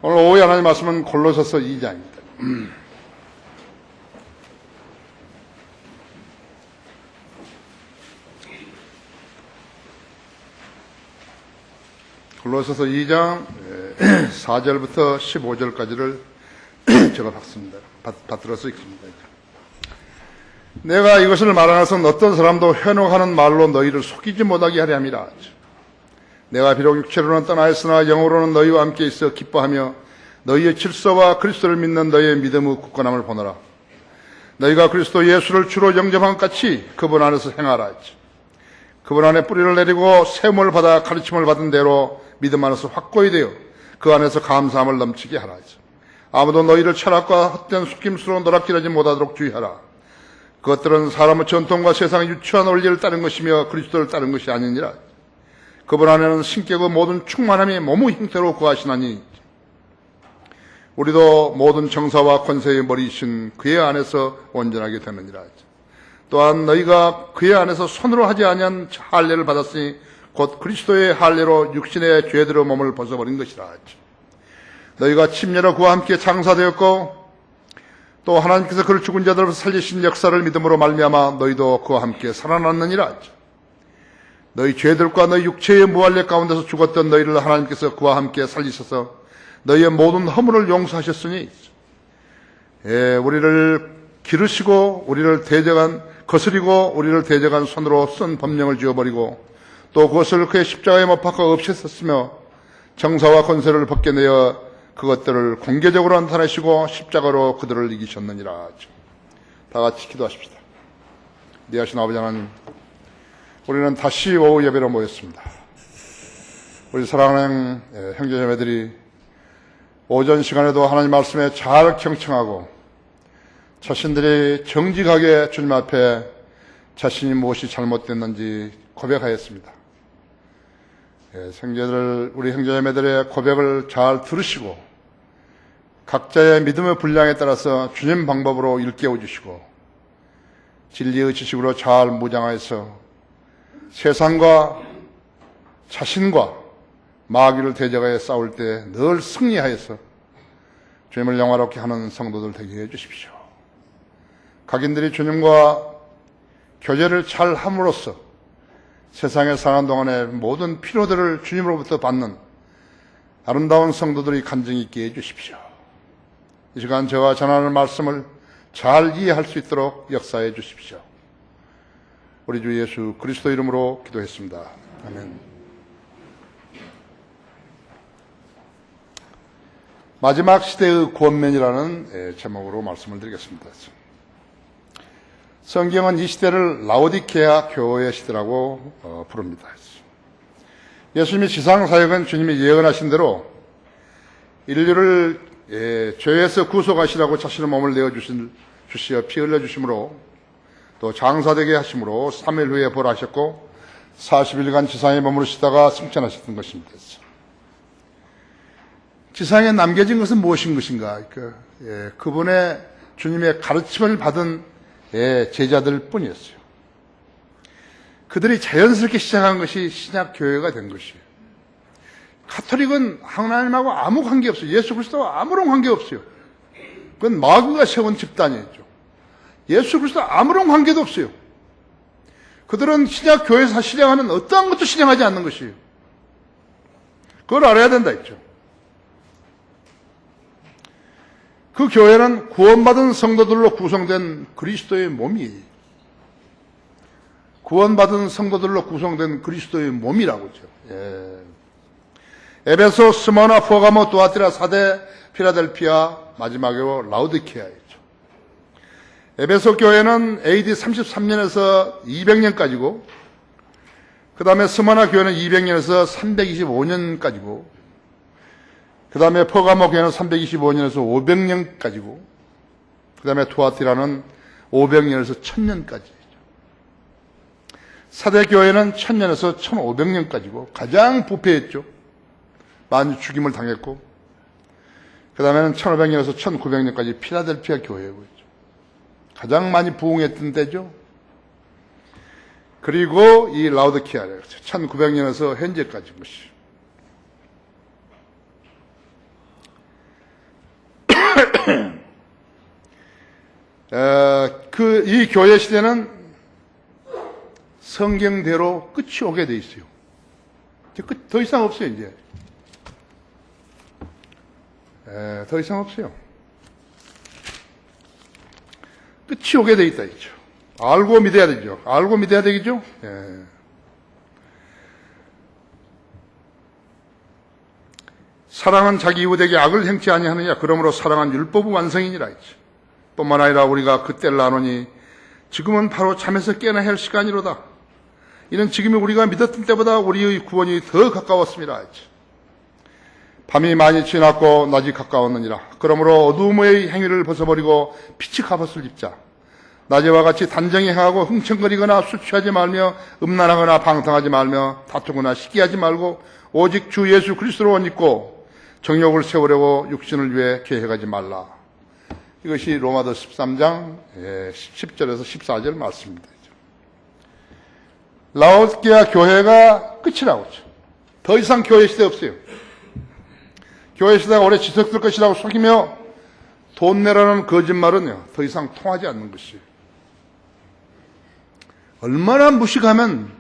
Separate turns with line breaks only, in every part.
오늘 오후에 하나님 말씀은 골로새서 2장입니다. 골로새서 2장 4절부터 15절까지를 제가 받들어서 읽습니다. 내가 이것을 말하나선 어떤 사람도 현혹하는 말로 너희를 속이지 못하게 하려 함이라. 내가 비록 육체로는 떠나있으나 영으로는 너희와 함께 있어 기뻐하며 너희의 질서와 그리스도를 믿는 너희의 믿음의 굳건함을 보노라. 너희가 그리스도 예수를 주로 영접한 것 같이 그분 안에서 행하라. 그분 안에 뿌리를 내리고 세움을 받아 가르침을 받은 대로 믿음 안에서 확고히 되어 그 안에서 감사함을 넘치게 하라. 아무도 너희를 철학과 헛된 속임수로 노략질하지 못하도록 주의하라. 그것들은 사람의 전통과 세상의 유치한 원리를 따른 것이며 그리스도를 따른 것이 아니니라. 그분 안에는 신격의 모든 충만함이 몸의 형태로 거하시나니 우리도 모든 정사와 권세의 머리이신 그의 안에서 온전하게 되느니라. 또한 너희가 그의 안에서 손으로 하지 아니한 할례를 받았으니 곧 그리스도의 할례로 육신의 죄들의 몸을 벗어버린 것이라. 너희가 침례로 그와 함께 장사되었고 또 하나님께서 그를 죽은 자들을 살리신 역사를 믿음으로 말미암아 너희도 그와 함께 살아났느니라. 너희 죄들과 너희 육체의 무할례 가운데서 죽었던 너희를 하나님께서 그와 함께 살리셔서 너희의 모든 허물을 용서하셨으니 우리를 기르시고 우리를 거스리고 우리를 대적한 손으로 쓴 법령을 지워버리고 또 그것을 그의 십자가에 못 박아 없애셨으며 정사와 권세를 벗겨내어 그것들을 공개적으로 나타내시고 십자가로 그들을 이기셨느니라. 다 같이 기도하십시다. 니하신 아버지 하나님, 우리는 다시 오후 예배로 모였습니다. 우리 사랑하는 형제자매들이 오전 시간에도 하나님 말씀에 잘 경청하고 자신들이 정직하게 주님 앞에 자신이 무엇이 잘못됐는지 고백하였습니다. 우리 형제자매들의 고백을 잘 들으시고 각자의 믿음의 분량에 따라서 주님 방법으로 일깨워 주시고 진리의 지식으로 잘 무장하여서 세상과 자신과 마귀를 대적하여 싸울 때 늘 승리하여서 주님을 영화롭게 하는 성도들 되게 해주십시오. 각인들이 주님과 교제를 잘 함으로써 세상에 사는 동안에 모든 필요들을 주님으로부터 받는 아름다운 성도들이 간증이 있게 해주십시오. 이 시간 저와 전하는 말씀을 잘 이해할 수 있도록 역사해 주십시오. 우리 주 예수 그리스도 이름으로 기도했습니다. 아멘. 마지막 시대의 구원맨이라는 제목으로 말씀을 드리겠습니다. 성경은 이 시대를 라오디케아 교회의 시대라고 부릅니다. 예수님의 지상사역은 주님이 예언하신 대로 인류를 죄에서 구속하시라고 자신의 몸을 내어주시어 피 흘려주심으로 또 장사되게 하심으로 3일 후에 부활하셨고 40일간 지상에 머무르시다가 승천하셨던 것입니다. 지상에 남겨진 것은 무엇인 것인가? 그분의 주님의 가르침을 받은 제자들 뿐이었어요. 그들이 자연스럽게 시작한 것이 신약교회가 된 것이에요. 가톨릭은 하나님하고 아무 관계없어요. 예수 그리스도와 아무런 관계없어요. 그건 마귀가 세운 집단이었죠. 예수 그리스도와 아무런 관계도 없어요. 그들은 신약교회에서 실행하는 어떠한 것도 실행하지 않는 것이에요. 그걸 알아야 된다 했죠. 그 교회는 구원받은 성도들로 구성된 그리스도의 몸이에요. 구원받은 성도들로 구성된 그리스도의 몸이라고 하죠. 에베소, 스모나, 포가모, 두아티라, 사데, 필라델피아, 마지막으로 라오디케아였죠. 에베소 교회는 AD 33년에서 200년까지고 그 다음에 스모나 교회는 200년에서 325년까지고 그 다음에 퍼가모 교회는 325년에서 500년까지고 그 다음에 투아티라는 500년에서 1000년까지 사대 교회는 1000년에서 1500년까지고 가장 부패했죠. 많이 죽임을 당했고 그 다음에는 1500년에서 1900년까지 필라델피아 교회고 가장 많이 부흥했던 때죠. 그리고 이 라오디케아를 1900년에서 현재까지 것이 이 교회 시대는 성경대로 끝이 오게 돼 있어요. 더 이상 없어요, 이제. 더 이상 없어요. 끝이 오게 돼 있다, 이죠. 알고 믿어야 되죠. 알고 믿어야 되겠죠? 사랑은 자기 이웃에게 악을 행치 아니하느냐. 그러므로 사랑은 율법의 완성이니라 했죠. 뿐만 아니라 우리가 그때를 아노니 지금은 바로 잠에서 깨어나야 할 시간이로다. 이는 지금이 우리가 믿었던 때보다 우리의 구원이 더 가까웠습니다 했죠. 밤이 많이 지났고 낮이 가까웠느니라. 그러므로 어두움의 행위를 벗어버리고 빛의 갑옷을 입자. 낮에와 같이 단정히 행하고 흥청거리거나 술 취하지 말며 음란하거나 방탕하지 말며 다투거나 시기하지 말고 오직 주 예수 그리스도로 옷 입고 정욕을 세우려고 육신을 위해 계획하지 말라. 이것이 로마서 13장 10절에서 14절 말씀입니다. 라오디게아 교회가 끝이라고 했죠. 더 이상 교회 시대 없어요. 교회 시대가 오래 지속될 것이라고 속이며 돈 내라는 거짓말은요, 더 이상 통하지 않는 것이에요. 얼마나 무식하면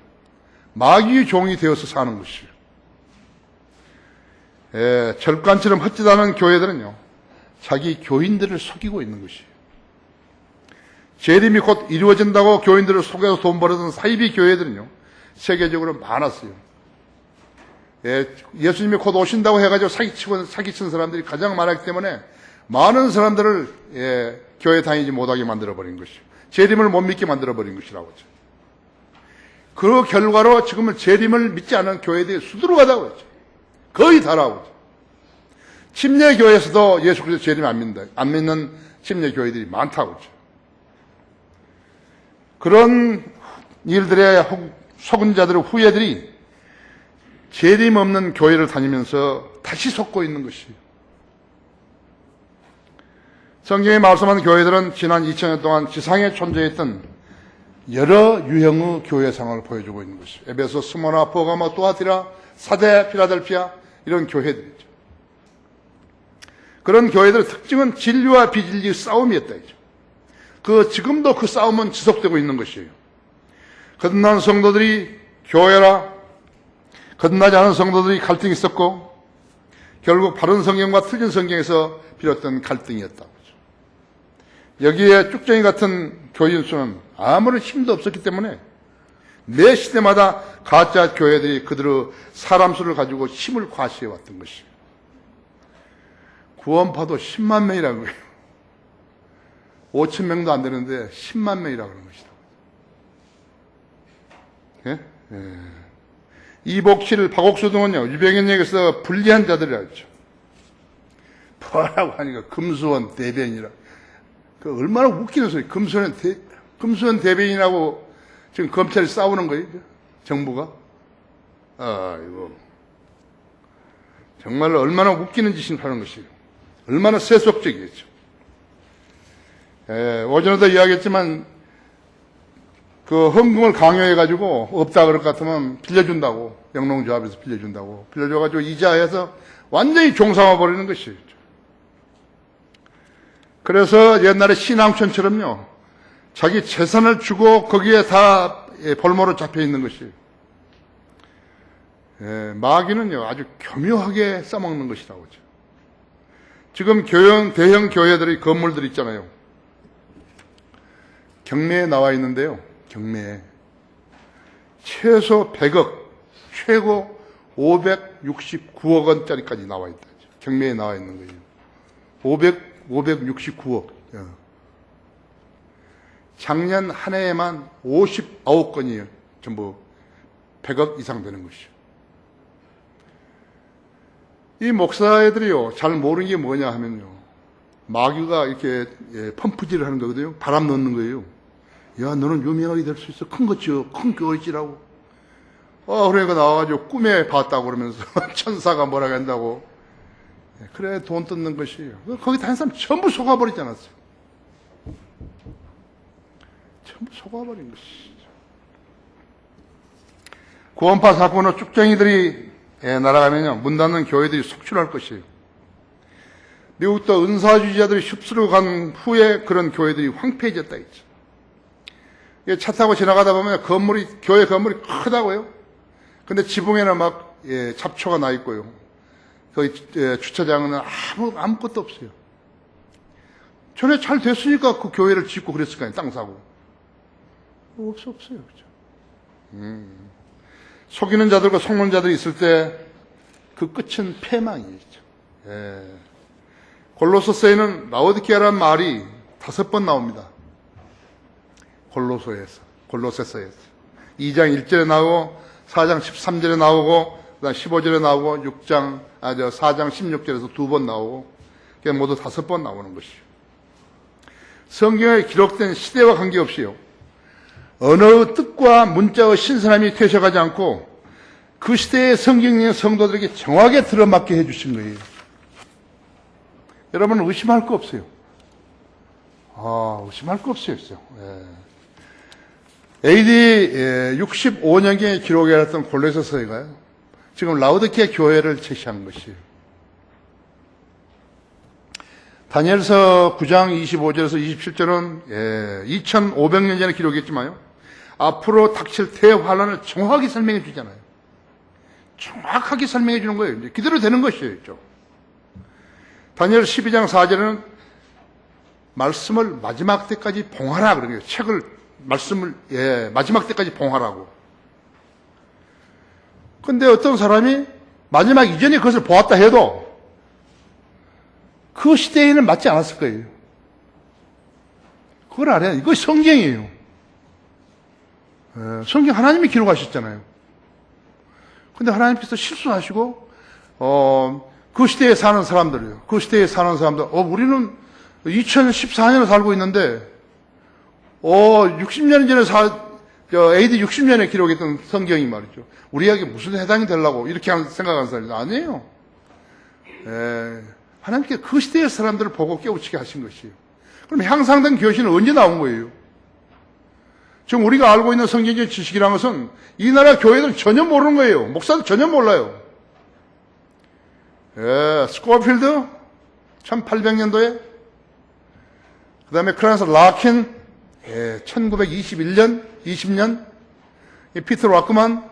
마귀의 종이 되어서 사는 것이에요. 절간처럼 헛짓하는 교회들은요, 자기 교인들을 속이고 있는 것이에요. 재림이 곧 이루어진다고 교인들을 속여서 돈 벌었던 사이비 교회들은요, 세계적으로 많았어요. 예수님이 곧 오신다고 해가지고 사기친 사람들이 가장 많았기 때문에 많은 사람들을 교회 다니지 못하게 만들어버린 것이죠. 재림을 못 믿게 만들어버린 것이라고 하죠. 그 결과로 지금은 재림을 믿지 않은 교회들이 수두룩하다고 했죠. 거의 다라고 하죠. 침례교회에서도 예수 그리스도 재림 안 믿는 침례교회들이 많다고 하죠. 그런 일들의 속은 자들의 후예들이 재림 없는 교회를 다니면서 다시 속고 있는 것이에요. 성경에 말씀하는 교회들은 지난 2000년 동안 지상에 존재했던 여러 유형의 교회상을 보여주고 있는 것이에요. 에베소, 스모나, 버가모, ту아티라, 사대, 필라델피아 이런 교회들이죠. 그런 교회들의 특징은 진리와 비진리의 싸움이었다. 지금도 그 싸움은 지속되고 있는 것이에요. 거듭난 성도들이 교회라, 거듭나지 않은 성도들이 갈등이 있었고, 결국 바른 성경과 틀린 성경에서 비롯된 갈등이었다. 여기에 쭉정이 같은 교인 수는 아무런 힘도 없었기 때문에 매 시대마다 가짜 교회들이 그들의 사람 수를 가지고 힘을 과시해 왔던 것이에요. 구원파도 10만 명이라는 거예요. 5천 명도 안 되는데 10만 명이라고 하는 것이다. 이복칠, 박옥수 등은요, 유병현역에서 불리한 자들이라고 했죠. 뭐라고 하니까 금수원 대변이라. 얼마나 웃기는 소리. 금수원 대변이라고 지금 검찰이 싸우는 거예요, 정부가. 이거. 정말로 얼마나 웃기는 짓을 하는 것이에요. 얼마나 세속적이겠죠. 오전에도 이야기했지만, 헌금을 강요해가지고, 없다 그럴 것 같으면 빌려준다고. 영농조합에서 빌려준다고. 빌려줘가지고 이자해서 완전히 종상화 버리는 것이에요. 그래서 옛날에 신앙촌처럼요, 자기 재산을 주고 거기에 다 볼모로 잡혀 있는 것이에요. 마귀는요, 아주 교묘하게 써먹는 것이라고 하죠. 지금 대형 교회들의 건물들 있잖아요. 경매에 나와 있는데요. 경매에 최소 100억, 최고 569억 원짜리까지 나와 있다. 경매에 나와 있는 거예요. 569억. 작년 한 해에만 59건이에요. 전부 100억 이상 되는 것이죠. 이 목사애들이요, 잘 모르는 게 뭐냐 하면요, 마귀가 이렇게 펌프질을 하는 거거든요. 바람 넣는 거예요. 야, 너는 유명하게 될 수 있어. 큰 거 지어. 큰 교회 지라고. 그러니까 나와가지고 꿈에 봤다고 그러면서 천사가 뭐라고 한다고. 그래, 돈 뜯는 것이에요. 거기 다른 사람 전부 속아버리지 않았어요. 전부 속아버린 것이죠. 구원파 사건으로 쭉정이들이 날아가면요, 문 닫는 교회들이 속출할 것이에요. 미국도 은사주의자들이 휩쓸고 간 후에 그런 교회들이 황폐해졌다 했죠. 차 타고 지나가다 보면 교회 건물이 크다고요. 근데 지붕에는 막 잡초가 나 있고요. 거기 주차장은 아무것도 없어요. 전에 잘 됐으니까 그 교회를 짓고 그랬을 거 아니에요. 땅 사고. 없어요. 그죠? 속이는 자들과 속는 자들이 있을 때 그 끝은 패망이죠. 골로새서에는 라오디게아라는 말이 5번 나옵니다. 골로새서에서 2장 1절에 나오고 4장 13절에 나오고 그다음 15절에 나오고 4장 16절에서 2번 나오고 그게 모두 5번 나오는 것이죠. 성경에 기록된 시대와 관계없이요, 언어의 뜻과 문자의 신선함이 퇴색하지 않고 그 시대의 성경의 성도들에게 정확하게 들어맞게 해주신 거예요. 여러분은 의심할 거 없어요. 의심할 거 없어요. AD 65년경에 기록해놨던 골로새서가 지금 라오디게아 교회를 제시한 것이에요. 다니엘서 9장 25절에서 27절은 2500년 전에 기록했지만요, 앞으로 닥칠 대환란을 정확하게 설명해 주잖아요. 정확하게 설명해 주는 거예요. 이제 그대로 되는 것이에요. 다니엘 12장 4절에는 말씀을 마지막 때까지 봉하라 그런 거예요. 말씀을 마지막 때까지 봉하라고. 근데 어떤 사람이 마지막 이전에 그것을 보았다 해도 그 시대에는 맞지 않았을 거예요. 그걸 알아야 돼요. 이거 성경이에요. 성경 하나님이 기록하셨잖아요. 근데 하나님께서 실수하시고 그 시대에 사는 사람들이요. 그 시대에 사는 사람들, 우리는 2014년에 살고 있는데 60년 전에 AD 60년에 기록했던 성경이 말이죠. 우리에게 무슨 해당이 되려고 이렇게 생각하는 사람이 아니에요. 하나님께서 그 시대의 사람들을 보고 깨우치게 하신 것이에요. 그럼 향상된 교신은 언제 나온 거예요? 지금 우리가 알고 있는 성경적 지식이라는 것은 이 나라 교회들은 전혀 모르는 거예요. 목사도 전혀 몰라요. 스코어필드 1800년도에, 그 다음에 크란스 라킨 1921년 20년, 피터 락크만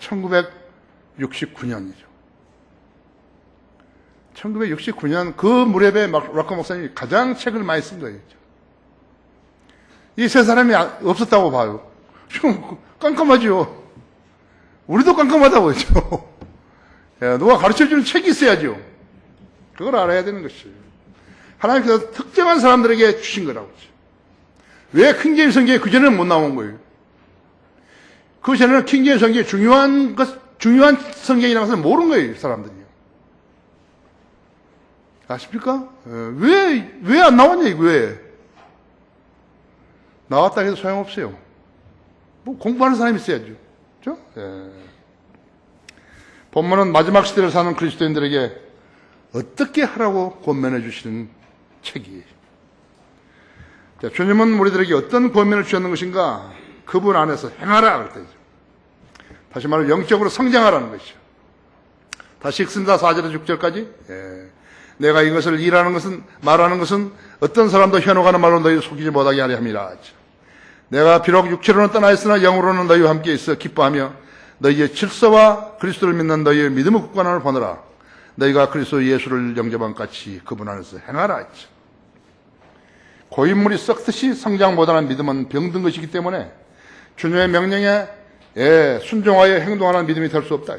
1969년이죠. 1969년 그 무렵에 락크 목사님이 가장 책을 많이 쓴 거예요. 이 세 사람이 없었다고 봐요. 좀 깜깜하죠. 우리도 깜깜하다고 했죠. 누가 가르쳐주는 책이 있어야죠. 그걸 알아야 되는 것이에요. 하나님께서 특정한 사람들에게 주신 거라고 했죠. 왜 킹제임스 성경에 그전에는 못 나온 거예요? 그전에는 킹제임스 성경이 중요한 성경이라는 것을 모르는 거예요, 사람들이요. 아십니까? 왜 안 나왔냐, 이거 왜? 나왔다 해도 소용없어요. 뭐 공부하는 사람이 있어야죠. 그죠? 본문은 마지막 시대를 사는 그리스도인들에게 어떻게 하라고 권면해 주시는 책이에요. 자, 주님은 우리들에게 어떤 권면을 주셨는 것인가? 그분 안에서 행하라 그랬죠. 다시 말해 영적으로 성장하라는 것이죠. 다시 읽습니다. 4절에서 6절까지. 내가 이것을 말하는 것은 어떤 사람도 현혹하는 말로 너희 속이지 못하게 하려 함이라. 내가 비록 육체로는 떠나 있으나 영으로는 너희와 함께 있어 기뻐하며 너희의 질서와 그리스도를 믿는 너희의 믿음의 굳건함을 보느라. 너희가 그리스도 예수를 영접한 같이 그분 안에서 행하라. 고인물이 썩듯이 성장 못하는 믿음은 병든 것이기 때문에 주님의 명령에 순종하여 행동하는 믿음이 될 수 없다.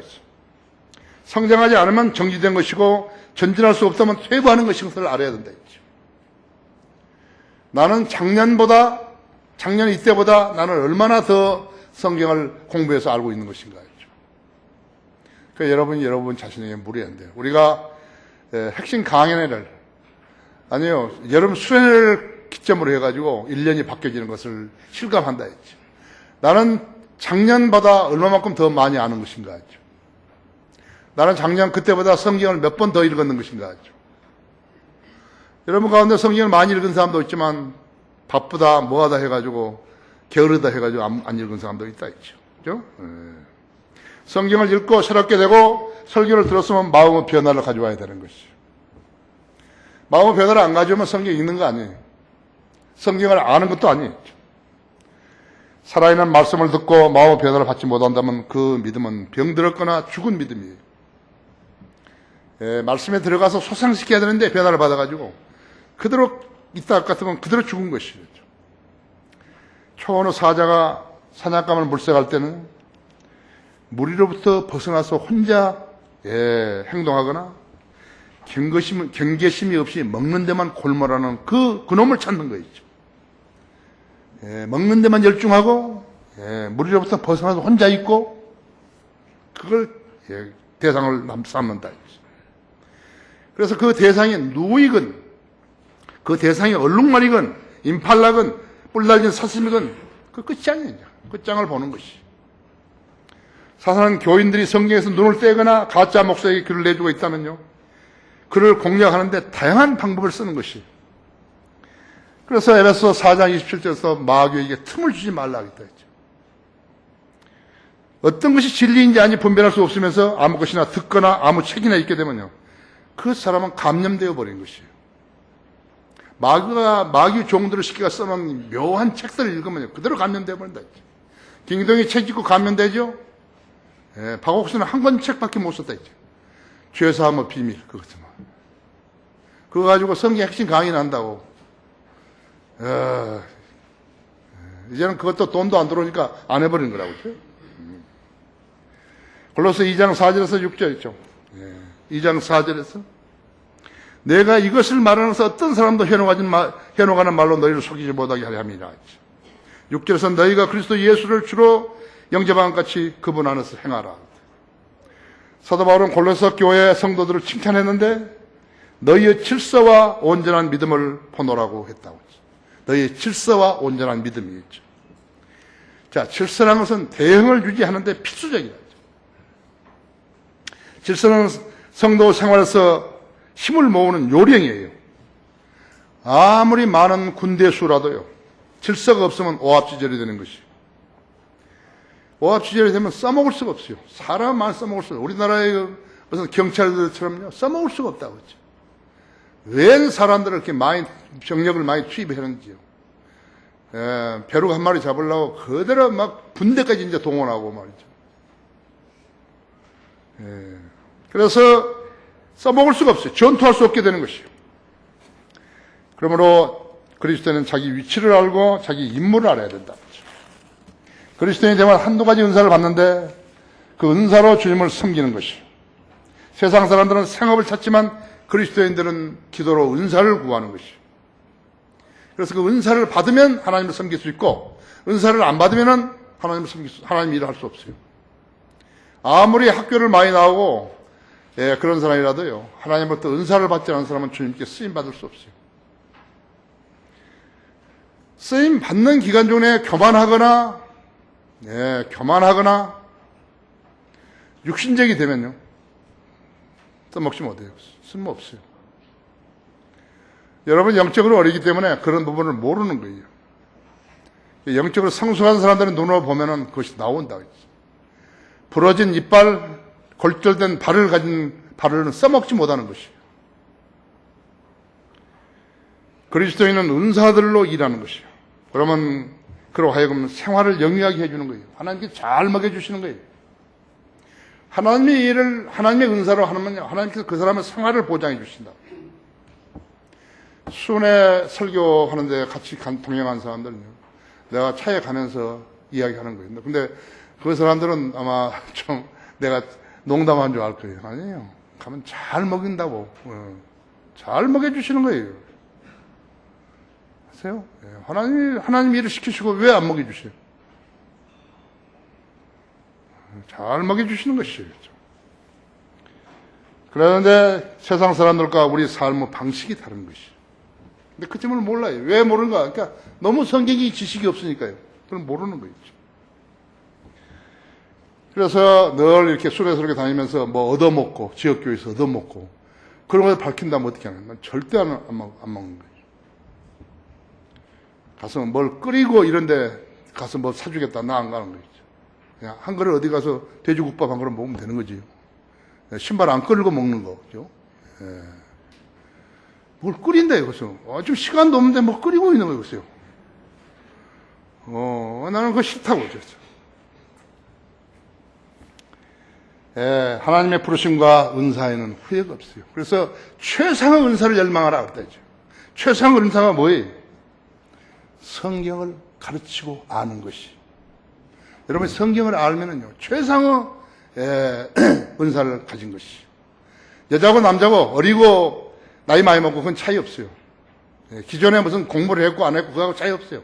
성장하지 않으면 정지된 것이고 전진할 수 없다면 퇴보하는 것인 것을 알아야 된다. 나는 작년 이때보다 나는 얼마나 더 성경을 공부해서 알고 있는 것인가. 그러니까 여러분 자신에게 물어야 돼요. 우리가 핵심 강연회를 아니요, 여러분 수련회를 기점으로 해가지고 1년이 바뀌어지는 것을 실감한다 했죠. 나는 작년보다 얼마만큼 더 많이 아는 것인가 했죠. 나는 작년 그때보다 성경을 몇 번 더 읽었는 것인가 했죠. 여러분 가운데 성경을 많이 읽은 사람도 있지만 바쁘다 뭐하다 해가지고 게으르다 해가지고 안 읽은 사람도 있다 했죠. 그죠? 성경을 읽고 새롭게 되고 설교를 들었으면 마음의 변화를 가져와야 되는 것이죠. 마음의 변화를 안 가져오면 성경 읽는 거 아니에요. 성경을 아는 것도 아니에요. 살아있는 말씀을 듣고 마음의 변화를 받지 못한다면 그 믿음은 병들었거나 죽은 믿음이에요. 말씀에 들어가서 소상시켜야 되는데 변화를 받아가지고 그대로 있다 같으면 그대로 죽은 것이죠. 초원의 사자가 사냥감을 물색할 때는 무리로부터 벗어나서 혼자 행동하거나 경계심이 없이 먹는 데만 골몰하는 그 놈을 찾는 거있죠. 먹는 데만 열중하고 무리로부터 벗어나서 혼자 있고 그걸 대상을 삼는다. 그래서 그 대상이 누이건 그 대상이 얼룩말이건 임팔라건 뿔달린 사슴이건 그 끝이 아니냐. 끝장을 보는 것이. 사사는 교인들이 성경에서 눈을 떼거나 가짜 목사에게 글을 내주고 있다면요, 그를 공략하는데 다양한 방법을 쓰는 것이. 그래서 에베소 4장 27절에서 마귀에게 틈을 주지 말라 하겠다 했죠. 어떤 것이 진리인지 아니 분별할 수 없으면서 아무 것이나 듣거나 아무 책이나 읽게 되면요, 그 사람은 감염되어 버린 것이에요. 마귀 종들을 시키가 써놓은 묘한 책들을 읽으면요, 그대로 감염되어 버린다 했죠. 김기동이 책 읽고 감염되죠? 박옥수는 한 권 책밖에 못 썼다 했죠. 죄사함의 비밀, 그것만. 그거 가지고 성경 핵심 강의 난다고. 이제는 그것도 돈도 안 들어오니까 안 해버리는 거라고. 골로새 2장 4절에서 6절 있죠. 2장 4절에서 내가 이것을 말하면서 어떤 사람도 현혹하는 말로 너희를 속이지 못하게 하려 함이라. 6절에서 너희가 그리스도 예수를 주로 영접한 같이 그분 안에서 행하라. 사도 바울은 골로새 교회 성도들을 칭찬했는데 너희의 질서와 온전한 믿음을 보노라고 했다고 했죠. 너희의 질서와 온전한 믿음이었죠. 자, 질서라는 것은 대응을 유지하는데 필수적이다. 질서는 성도 생활에서 힘을 모으는 요령이에요. 아무리 많은 군대 수라도요, 질서가 없으면 오합지졸이 되는 것이에요. 오합지졸이 되면 써먹을 수가 없어요. 사람만 써먹을 수가 없어요. 우리나라의 무슨 경찰들처럼요, 써먹을 수가 없다고 했죠. 웬 사람들을 이렇게 병력을 많이 투입했는지요. 벼룩 한 마리 잡으려고 그대로 막 군대까지 이제 동원하고 말이죠. 그래서 써먹을 수가 없어요. 전투할 수 없게 되는 것이에요. 그러므로 그리스도인은 자기 위치를 알고 자기 임무를 알아야 된다. 그리스도인이 되면 한두 가지 은사를 받는데 그 은사로 주님을 섬기는 것이에요. 세상 사람들은 생업을 찾지만 그리스도인들은 기도로 은사를 구하는 것이에요. 그래서 그 은사를 받으면 하나님을 섬길 수 있고, 은사를 안 받으면 하나님 일을 할 수 없어요. 아무리 학교를 많이 나오고 그런 사람이라도요, 하나님으로부터 은사를 받지 않은 사람은 주님께 쓰임 받을 수 없어요. 쓰임 받는 기간 중에 교만하거나 육신적이 되면요, 써먹지 못해요. 쓸모없어요. 여러분 영적으로 어리기 때문에 그런 부분을 모르는 거예요. 영적으로 성숙한 사람들은 눈으로 보면은 그것이 나온다. 부러진 이빨, 골절된 발을 가진 발을 써먹지 못하는 것이에요. 그리스도인은 은사들로 일하는 것이에요. 그러면 그로 하여금 생활을 영리하게 해주는 거예요. 하나님께 잘 먹여주시는 거예요. 하나님의 일을 하나님의 은사로 하면요, 하나님께서 그 사람의 생활을 보장해 주신다. 수원에 설교하는데 같이 동행한 사람들은요, 내가 차에 가면서 이야기하는 거예요. 근데 그 사람들은 아마 좀 내가 농담한 줄 알 거예요. 아니에요. 가면 잘 먹인다고. 잘 먹여주시는 거예요. 아세요? 하나님 일을 시키시고 왜 안 먹여주세요? 잘 먹여주시는 것이에요. 그런데 세상 사람들과 우리 삶의 방식이 다른 것이에요. 근데 그 점을 몰라요. 왜 모르는가? 그러니까 너무 성경이 지식이 없으니까요. 그럼 모르는 거죠. 그래서 늘 이렇게 수레스럽게 다니면서 뭐 얻어먹고, 지역교회에서 얻어먹고, 그런 걸 밝힌다면 어떻게 하는 거예요? 절대 안 먹는 거예요. 가서 뭘 끓이고 이런데 가서 뭐 사주겠다, 나 안 가는 거죠. 그냥 한 그릇 어디 가서 돼지국밥 한 그릇 먹으면 되는 거지. 신발 안 끌고 먹는 거죠. 뭘 끓인다 이거죠. 좀 시간도 없는데 뭐 끓이고 있는 거 보세요. 나는 그거 싫다고 그랬죠. 하나님의 부르심과 은사에는 후회가 없어요. 그래서 최상의 은사를 열망하라 그랬죠. 최상의 은사가 뭐예요? 성경을 가르치고 아는 것이. 여러분 성경을 알면은요 최상의 은사를 가진 것이. 여자고 남자고 어리고 나이 많이 먹고 그건 차이 없어요. 기존에 무슨 공부를 했고 안 했고 그거하고 차이 없어요.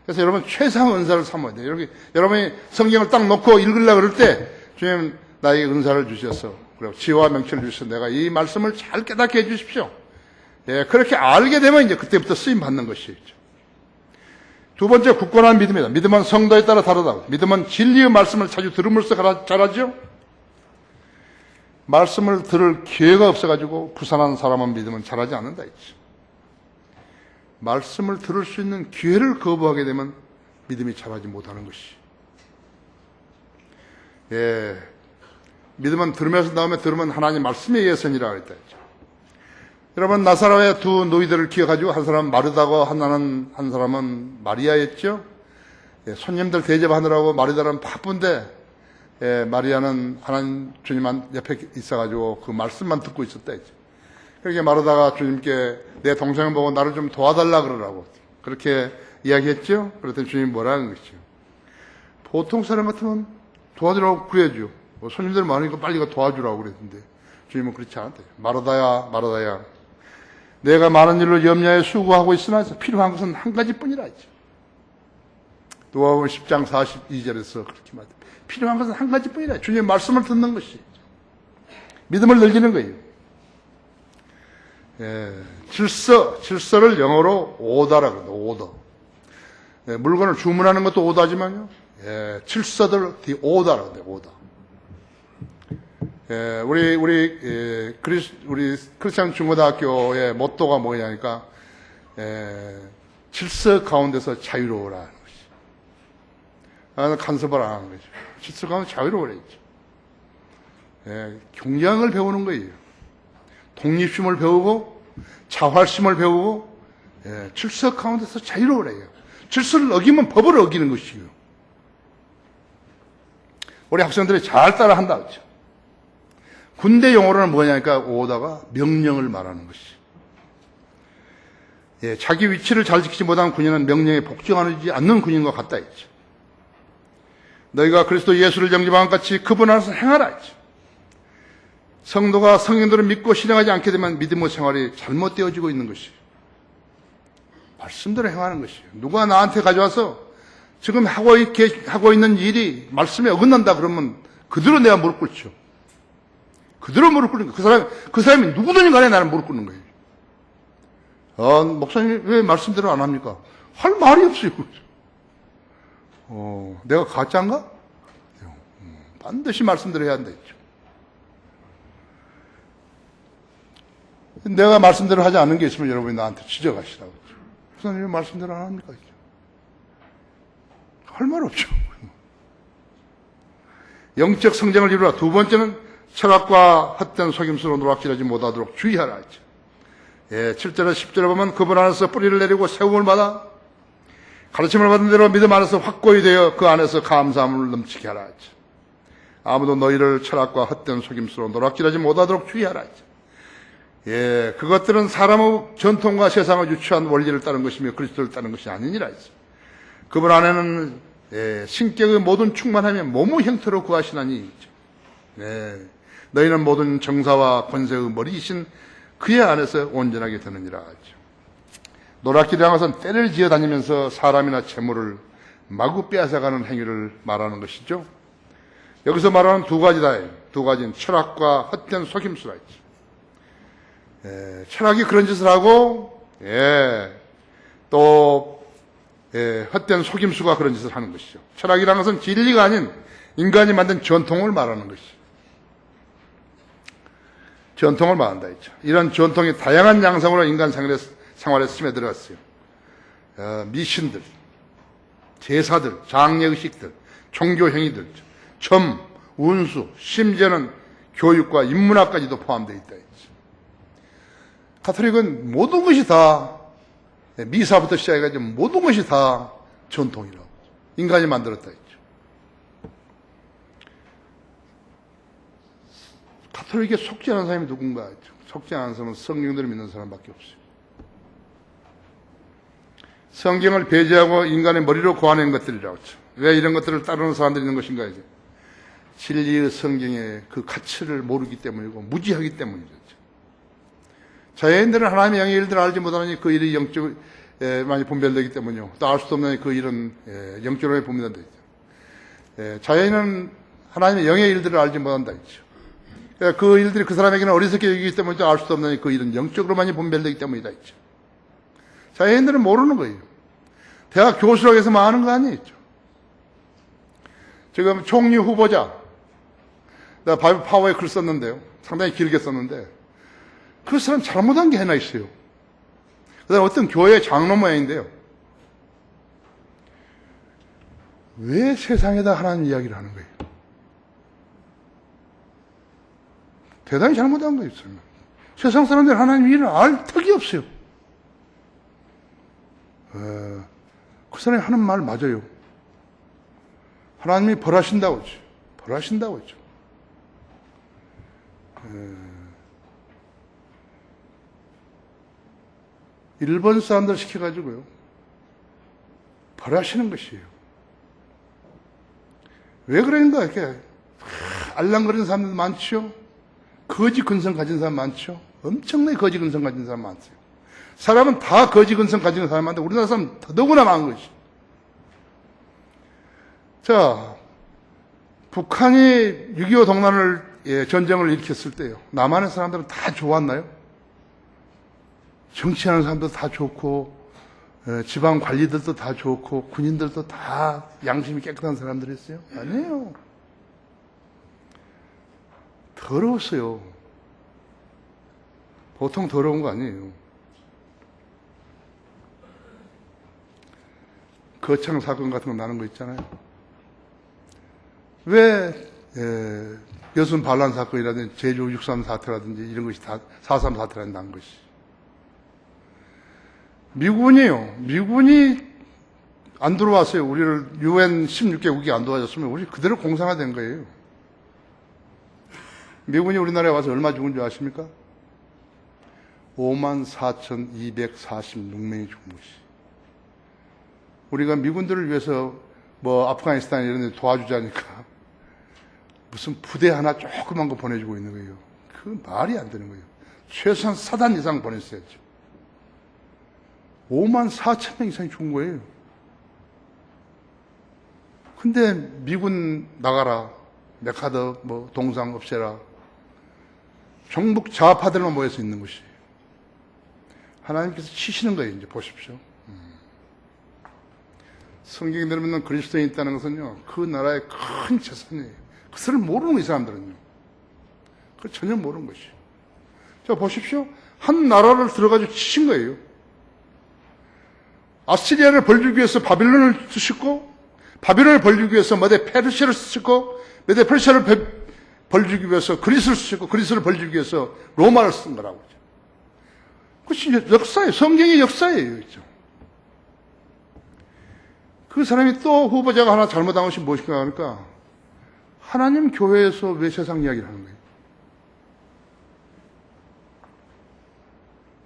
그래서 여러분 최상의 은사를 삼아야 돼요. 여러분이 성경을 딱 놓고 읽으려고 그럴 때 주님 나에게 은사를 주셔서 그리고 지혜와 명철을 주셔서 내가 이 말씀을 잘 깨닫게 해 주십시오. 그렇게 알게 되면 이제 그때부터 쓰임 받는 것이죠. 두 번째 굳건한 믿음이다. 믿음은 성도에 따라 다르다. 믿음은 진리의 말씀을 자주 들음으로써 자라죠. 말씀을 들을 기회가 없어가지고 부산한 사람은 믿음은 자라지 않는다 했죠. 말씀을 들을 수 있는 기회를 거부하게 되면 믿음이 자라지 못하는 것이. 믿음은 들으면서 다음에 들으면 하나님 말씀에 의해서니라 했다 했죠. 여러분 나사로의 두 노이들을 기억하시고 한 사람은 마르다고 한 사람은 마리아였죠. 손님들 대접하느라고 마리아는 바쁜데 마리아는 하나님 주님 옆에 있어가지고 그 말씀만 듣고 있었다 했죠. 그렇게 마르다가 주님께 내 동생을 보고 나를 좀 도와달라 그러라고 그렇게 이야기했죠. 그랬더니 주님이 뭐라는 것이죠. 보통 사람 같으면 도와주라고 그래야죠. 손님들 많으니까 빨리 가 도와주라고 그랬는데 주님은 그렇지 않았대요. 마르다야 내가 많은 일로 염려에 수고하고 있으나 필요한 것은 한 가지뿐이라 했죠. 누가복음 10장 42절에서 그렇게 말합니다. 필요한 것은 한 가지뿐이라. 주님의 말씀을 듣는 것이 믿음을 늘리는 거예요. 질서를 영어로 오더라고 합니다. 오더. 물건을 주문하는 것도 오더지만요. 질서들 오더라고 합니다. 오더. 우리 크리스찬 중고등학교의 모토가 뭐냐니까 질서 가운데서 자유로워라는 것이. 나는 간섭을 안 하는 거죠. 질서 가운데 자유로워라 했죠. 경량을 배우는 거예요. 독립심을 배우고 자활심을 배우고 질서 가운데서 자유로워라 해요. 질서를 어기면 법을 어기는 것이에요. 우리 학생들이 잘 따라한다 그렇죠. 군대 용어로는 뭐냐니까 오다가 명령을 말하는 것이. 자기 위치를 잘 지키지 못한 군인은 명령에 복종하지 않는 군인과 같다 했죠. 너희가 그리스도 예수를 영접한 같이 그분 안에서 행하라 했죠. 성도가 성령들을 믿고 실행하지 않게 되면 믿음의 생활이 잘못되어지고 있는 것이에요. 말씀대로 행하는 것이에요. 누가 나한테 가져와서 지금 하고 있는 일이 말씀에 어긋난다 그러면 그대로 내가 무릎 꿇죠. 그대로 무릎 꿇는 거예요. 그 사람이 누구든지 간에 나는 무릎 꿇는 거예요. 목사님 왜 말씀대로 안 합니까? 할 말이 없어요. 내가 가짜인가? 반드시 말씀대로 해야 한다 했죠. 내가 말씀대로 하지 않는 게 있으면 여러분이 나한테 지적하시라고 했죠. 목사님 왜 말씀대로 안 합니까? 할 말 없죠. 영적 성장을 이루라. 두 번째는 철학과 헛된 속임수로 노략질하지 못하도록 주의하라 했죠. 7절에 10절에 보면 그분 안에서 뿌리를 내리고 세움을 받아 가르침을 받은 대로 믿음 안에서 확고히 되어 그 안에서 감사함을 넘치게 하라 했죠. 아무도 너희를 철학과 헛된 속임수로 노략질하지 못하도록 주의하라 했죠. 그것들은 사람의 전통과 세상을 유추한 원리를 따른 것이며 그리스도를 따른 것이 아니니라 했죠. 그분 안에는 신격의 모든 충만함이 몸의 형태로 구하시나니 너희는 모든 정사와 권세의 머리이신 그의 안에서 온전하게 되느니라 하죠. 노략질이라는 것은 때를 지어 다니면서 사람이나 재물을 마구 빼앗아가는 행위를 말하는 것이죠. 여기서 말하는 두 가지다. 두 가지는 철학과 헛된 속임수라 했죠. 철학이 그런 짓을 하고 또 헛된 속임수가 그런 짓을 하는 것이죠. 철학이라는 것은 진리가 아닌 인간이 만든 전통을 말하는 것이죠. 전통을 말한다 했죠. 이런 전통이 다양한 양상으로 인간 생활에 스며들었어요. 미신들, 제사들, 장례의식들, 종교행위들, 점, 운수, 심지어는 교육과 인문학까지도 포함되어 있다 했죠. 가톨릭은 모든 것이 다, 미사부터 시작해가지고 모든 것이 다 전통이라고. 인간이 만들었다 했죠. 가톨릭에 속지 않은 사람이 누군가 했죠. 속지 않은 사람은 성경대로 믿는 사람밖에 없어요. 성경을 배제하고 인간의 머리로 고안한 것들이라고 했죠. 왜 이런 것들을 따르는 사람들이 있는 것인가 이제. 진리의 성경의 그 가치를 모르기 때문이고 무지하기 때문이죠. 자연인들은 하나님의 영의 일들을 알지 못하니 그 일이 영적 많이 분별되기 때문이요. 또 알 수도 없는 그 일은 영적으로 분별된다 했죠. 자연인은 하나님의 영의 일들을 알지 못한다 했죠. 그 일들이 그 사람에게는 어리석게 여기기 때문에 또 알 수도 없는 그 일은 영적으로만이 분별되기 때문이다 했죠. 자연인들은 모르는 거예요. 대학 교수라고 해서만 아는 거 아니겠죠. 지금 총리 후보자, 내가 바이블 파워에 글 썼는데요. 상당히 길게 썼는데, 그 사람 잘못한 게 하나 있어요. 그 다음에 어떤 교회 장로 모양인데요. 왜 세상에다 하나님 이야기를 하는 거예요? 대단히 잘못한 거 있어요. 세상 사람들이 하나님 일을 알 턱이 없어요. 그 사람이 하는 말 맞아요. 하나님이 벌하신다고 했죠. 벌하신다고 했죠. 일본 사람들 시켜가지고요. 벌하시는 것이에요. 왜 그런가? 이렇게 알랑거리는 사람들 많죠? 거지 근성 가진 사람 많죠? 엄청나게 거지 근성 가진 사람 많죠. 사람은 다 거지 근성 가진 사람한테 우리나라 사람 더더구나 많은 것이. 자, 북한이 6.25 동란을 전쟁을 일으켰을 때요. 남한의 사람들은 다 좋았나요? 정치하는 사람도 다 좋고 지방 관리들도 다 좋고 군인들도 다 양심이 깨끗한 사람들이었어요? 아니에요. 더러웠어요. 보통 더러운 거 아니에요. 거창 사건 같은 거 나는 거 있잖아요. 왜 여순 반란 사건이라든지 제주 6.3 사태라든지 이런 것이 다 4.3 사태라든지 난 것이. 미군이 안 들어왔어요. 우리를 UN 16개국이 안 도와줬으면 우리 그대로 공산화된 거예요. 미군이 우리나라에 와서 얼마 죽은 줄 아십니까? 54,246명이 죽은 것이. 우리가 미군들을 위해서 아프가니스탄 이런 데 도와주자니까 무슨 부대 하나 조그만 거 보내주고 있는 거예요. 그 말이 안 되는 거예요. 최소한 4단 이상 보냈어야죠. 54,000명 이상이 죽은 거예요. 근데 미군 나가라, 메카더, 동상 없애라. 종북 좌파들만 모여서 있는 것이. 하나님께서 치시는 거예요, 이제 보십시오. 성경에 들으면 그리스도인이 있다는 것은요, 그 나라의 큰 재산이에요. 그것을 모르는 이 사람들은요. 그걸 전혀 모르는 것이에요. 자, 보십시오. 한 나라를 들어가지고 치신 거예요. 아시리아를 벌주기 위해서 바빌론을 쓰셨고, 바빌론을 벌주기 위해서 메데 페르시아를 쓰셨고, 메데 페르시아를 벌주기 위해서 그리스를 쓰셨고, 그리스를 벌주기 위해서 로마를 쓴 거라고. 그것이 역사예요. 성경의 역사예요. 그렇죠? 그 사람이 또 후보자가 하나 잘못한 것이 무엇인가 하니까, 하나님 교회에서 왜 세상 이야기를 하는 거예요?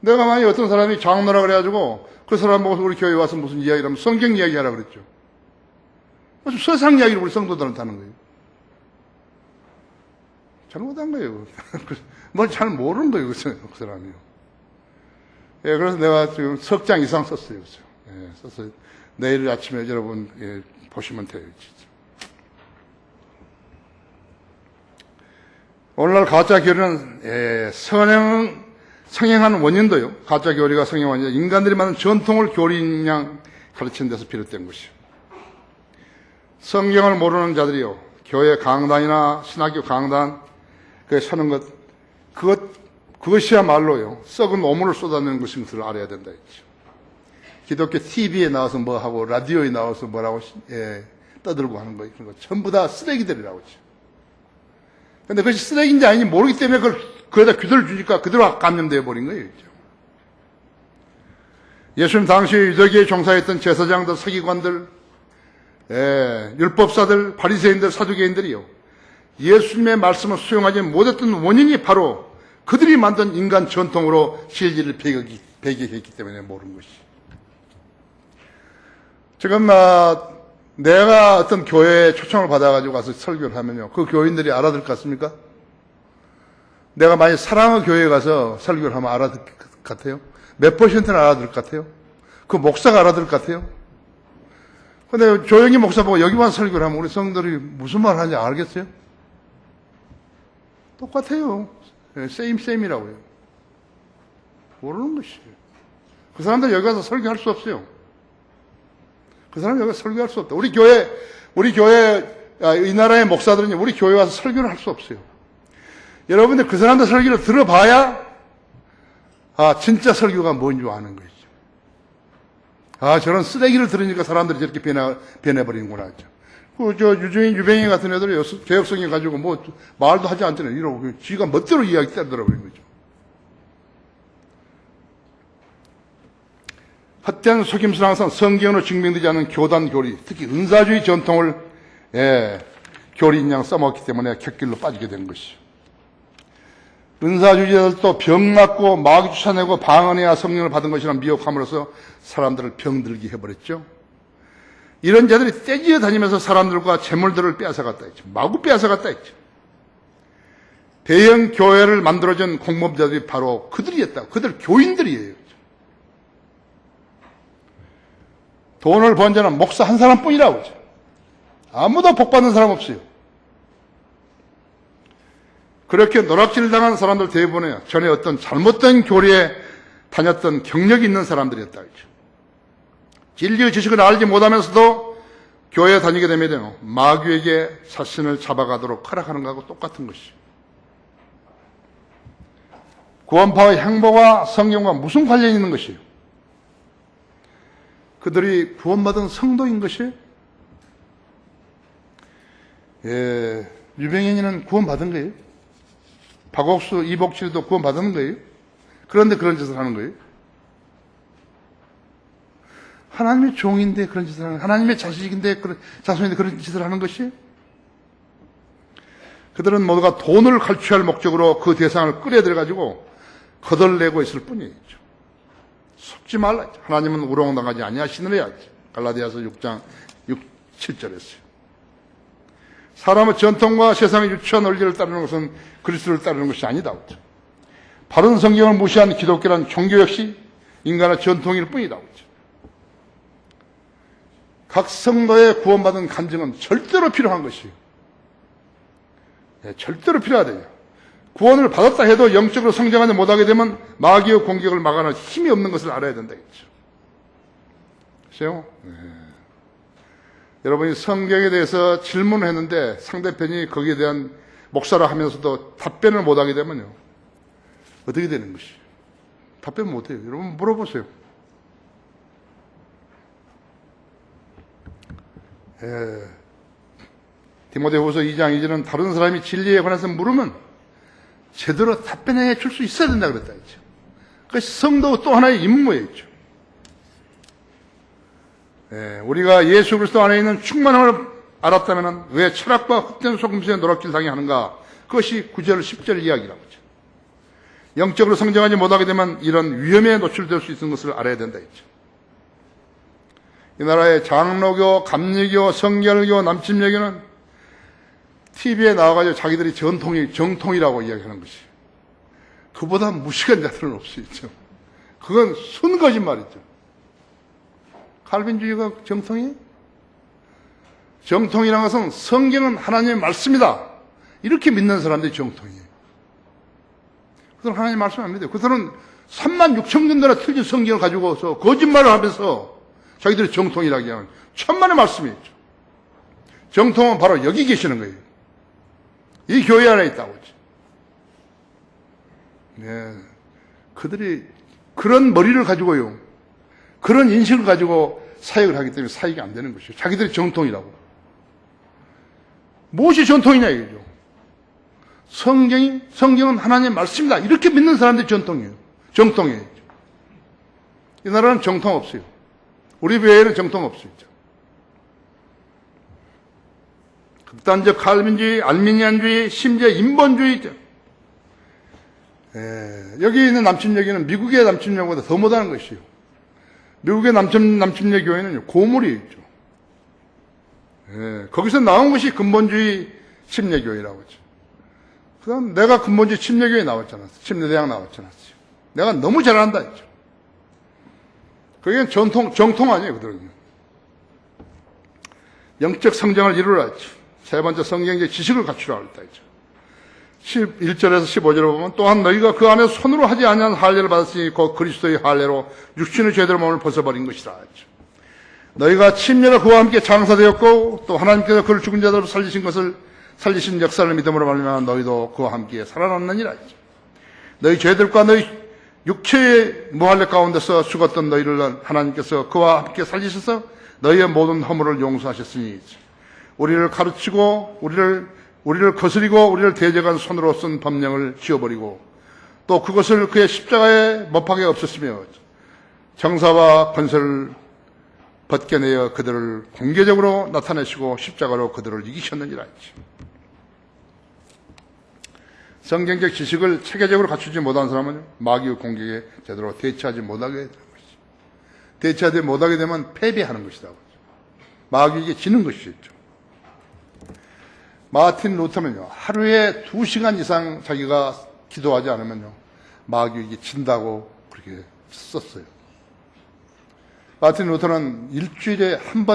내가 만약에 어떤 사람이 장로라 그래가지고 그 사람 보고서 우리 교회에 와서 무슨 이야기를 하면 성경 이야기 하라 그랬죠. 세상 이야기를 우리 성도들한테 하는 거예요. 잘못한 거예요. 뭘 잘 모르는 거예요, 그 사람이요. 예, 그래서 내가 지금 석 장 이상 썼어요. 예, 썼어요. 내일 아침에 여러분 보시면 돼요. 진짜. 오늘날 가짜 교리는 성행하는 원인도요. 가짜 교리가 성행한 원인, 인간들이 만든 전통을 교리양 가르치는 데서 비롯된 것이요. 성경을 모르는 자들이요, 교회 강단이나 신학교 강단 그에 서는 그것이야말로요, 썩은 오물을 쏟아내는 것인 것을 알아야 된다 했죠. 기독교 TV에 나와서 뭐하고 라디오에 나와서 뭐라고 떠들고 하는 거, 그런 거 전부 다 쓰레기들이라고 했죠. 근데 그것이 쓰레기인지 아닌지 모르기 때문에 그걸 거기다 귀도를 주니까 그대로 감염되어 버린 거예요. 예수님 당시 유대교에 종사했던 제사장들, 서기관들, 율법사들, 바리새인들, 사두개인들이요, 예수님의 말씀을 수용하지 못했던 원인이 바로 그들이 만든 인간 전통으로 진리를 배격했기 때문에 모르는 것이. 지금 내가 어떤 교회에 초청을 받아가지고 가서 설교를 하면요, 그 교인들이 알아들 것 같습니까? 내가 만약 사랑의 교회에 가서 설교를 하면 알아들 것 같아요? 몇 %는 알아들 것 같아요? 그 목사가 알아들 것 같아요? 근데 조영희 목사 보고 여기 와서 설교를 하면 우리 성도들이 무슨 말 하는지 알겠어요? 똑같아요. 셈이라고요. 모르는 것이에요. 그 사람들 여기 가서 설교할 수 없어요. 그 사람 여기 가서 설교할 수 없다. 우리 교회, 이 나라의 목사들은 우리 교회 와서 설교를 할 수 없어요. 여러분들 그 사람들 설교를 들어봐야, 진짜 설교가 뭔지 아는 거죠. 저런 쓰레기를 들으니까 사람들이 저렇게 변해버리는구나. 유병희 같은 애들이 개혁성이 가지고 말도 하지 않잖아요. 이러고, 지가 멋대로 이야기 때려버리는 거죠. 헛된 속임수는 항상 성경으로 증명되지 않은 교단 교리, 특히 은사주의 전통을, 교리인 양 써먹기 때문에 곁길로 빠지게 되는 것이죠. 은사주의자들도 병 맞고 마귀 쫓아내고 방언해야 성령을 받은 것이라 미혹함으로써 사람들을 병들게 해버렸죠. 이런 자들이 떼지어 다니면서 사람들과 재물들을 빼앗아갔다 했죠. 마구 빼앗아갔다 했죠. 대형 교회를 만들어준 공범자들이 바로 그들이었다. 그들 교인들이에요. 돈을 번 자는 목사 한 사람뿐이라고 하죠. 아무도 복 받는 사람 없어요. 그렇게 노락질 당한 사람들 대부분은 전에 어떤 잘못된 교리에 다녔던 경력이 있는 사람들이었다. 진리의 지식을 알지 못하면서도 교회에 다니게 되면 마귀에게 자신을 잡아가도록 허락하는 것하고 똑같은 것이죠. 구원파의 행보와 성경과 무슨 관련이 있는 것이에요? 그들이 구원받은 성도인 것이에요? 유병현이는 구원받은 거예요? 박옥수, 이복칠도 구원받은 거예요? 그런데 그런 짓을 하는 거예요? 하나님의 종인데 그런 짓을 하는, 하나님의 자식인데, 자손인데 그런 짓을 하는 것이? 그들은 모두가 돈을 갈취할 목적으로 그 대상을 끌어들여가지고 거덜내고 있을 뿐이에요. 속지 말라. 하나님은 우롱당하지 아니하시느냐. 갈라디아서 6장 7절 했어요. 사람의 전통과 세상의 유치한 원리를 따르는 것은 그리스도를 따르는 것이 아니다. 바른 성경을 무시한 기독교란 종교 역시 인간의 전통일 뿐이다. 각 성도의 구원받은 간증은 절대로 필요한 것이에요. 절대로 필요하대요. 구원을 받았다 해도 영적으로 성장하지 못하게 되면 마귀의 공격을 막아낼 힘이 없는 것을 알아야 된다겠죠. 그렇죠? 여러분이 성경에 대해서 질문을 했는데 상대편이 거기에 대한 목사라 하면서도 답변을 못하게 되면요, 어떻게 되는 것이에요? 답변 못해요. 여러분 물어보세요. 디모데후서 2장 2절은 다른 사람이 진리에 관해서 물으면 제대로 답변해 줄 수 있어야 된다 그랬다 했죠. 그것이 성도 또 하나의 임무였죠. 우리가 예수 그리스도 안에 있는 충만함을 알았다면 왜 철학과 헛된 속임수에 노략질 당하는가? 그것이 9절, 10절 이야기라고 하죠. 영적으로 성장하지 못하게 되면 이런 위험에 노출될 수 있는 것을 알아야 된다 했죠. 이 나라의 장로교, 감리교, 성결교, 남침여교는 TV에 나와가지고 자기들이 정통이라고 이야기하는 것이, 그보다 무식한 자들은 없어요. 그건 순 거짓말이죠. 칼빈주의가 정통이에요? 정통이라는 것은 성경은 하나님의 말씀이다, 이렇게 믿는 사람들이 정통이에요. 그들은 하나님의 말씀 안 믿어요. 그들은 36,000년대나 틀린 성경을 가지고서 거짓말을 하면서 자기들이 정통이라고 하는 천만의 말씀이죠. 정통은 바로 여기 계시는 거예요. 이 교회 안에 있다고. 그들이 그런 머리를 가지고요, 그런 인식을 가지고 사역을 하기 때문에 사역이 안 되는 것이죠. 자기들이 정통이라고. 무엇이 전통이냐 이거죠. 성경은 하나님의 말씀이다, 이렇게 믿는 사람들이 전통이에요. 정통이에요. 이 나라는 정통 없어요. 우리 교회에는 정통 없어요. 극단적 칼빈주의, 알미니안주의, 심지어 인본주의죠. 여기 있는 남침여교는 미국의 남침여교보다 더 못하는 것이요. 미국의 남침여 교회는 고물이 있죠. 거기서 나온 것이 근본주의 침례교회라고 하죠. 그다음 내가 근본주의 침례교회 나왔잖아. 침례대학 나왔잖아. 내가 너무 잘한다 했죠. 그게 정통 아니에요, 그들은. 영적 성장을 이루라 했죠. 세 번째 성경적 지식을 갖추라 했다 했죠. 11절에서 15절을 보면 또한 너희가 그 안에 손으로 하지 아니한 할례를 받았으니 곧 그리스도의 할례로 육신의 죄들 몸을 벗어버린 것이라 했죠. 너희가 침례가 그와 함께 장사되었고 또 하나님께서 그를 죽은 자들로 살리신 역사를 믿음으로 말미암아 너희도 그와 함께 살아났느니라 했죠. 너희 죄들과 너희 육체의 무할례 가운데서 죽었던 너희를 하나님께서 그와 함께 살리셔서 너희의 모든 허물을 용서하셨으니 우리를 가르치고 우리를 거스리고 우리를 대적한 손으로 쓴 법령을 지워버리고 또 그것을 그의 십자가에 못박에 없었으며 정사와 권세를 벗겨내어 그들을 공개적으로 나타내시고 십자가로 그들을 이기셨느니라 했지. 성경적 지식을 체계적으로 갖추지 못한 사람은 마귀의 공격에 제대로 대처하지 못하게 되는 것이죠. 대처하지 못하게 되면 패배하는 것이라고 하죠. 마귀에게 지는 것이죠. 마틴 루터는요, 하루에 2시간 이상 자기가 기도하지 않으면요, 마귀에게 진다고 그렇게 썼어요. 마틴 루터는 일주일에 한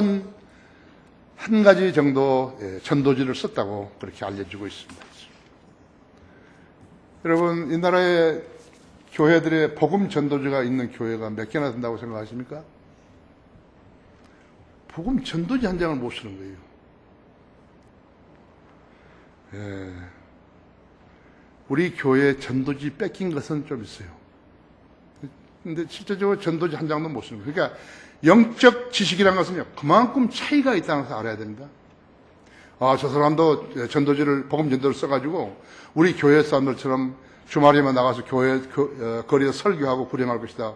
가지 정도 전도지를 썼다고 그렇게 알려주고 있습니다. 여러분, 이 나라의 교회들의 복음 전도지가 있는 교회가 몇 개나 된다고 생각하십니까? 복음 전도지 한 장을 못 쓰는 거예요. 우리 교회 전도지 뺏긴 것은 좀 있어요. 근데 실제적으로 전도지 한 장도 못 쓰는 거예요. 그러니까 영적 지식이라는 것은요, 그만큼 차이가 있다는 것을 알아야 됩니다. 아, 저 사람도 전도지를, 복음 전도를 써가지고 우리 교회 사람들처럼 주말에만 나가서 거리에서 설교하고 구령할 것이다.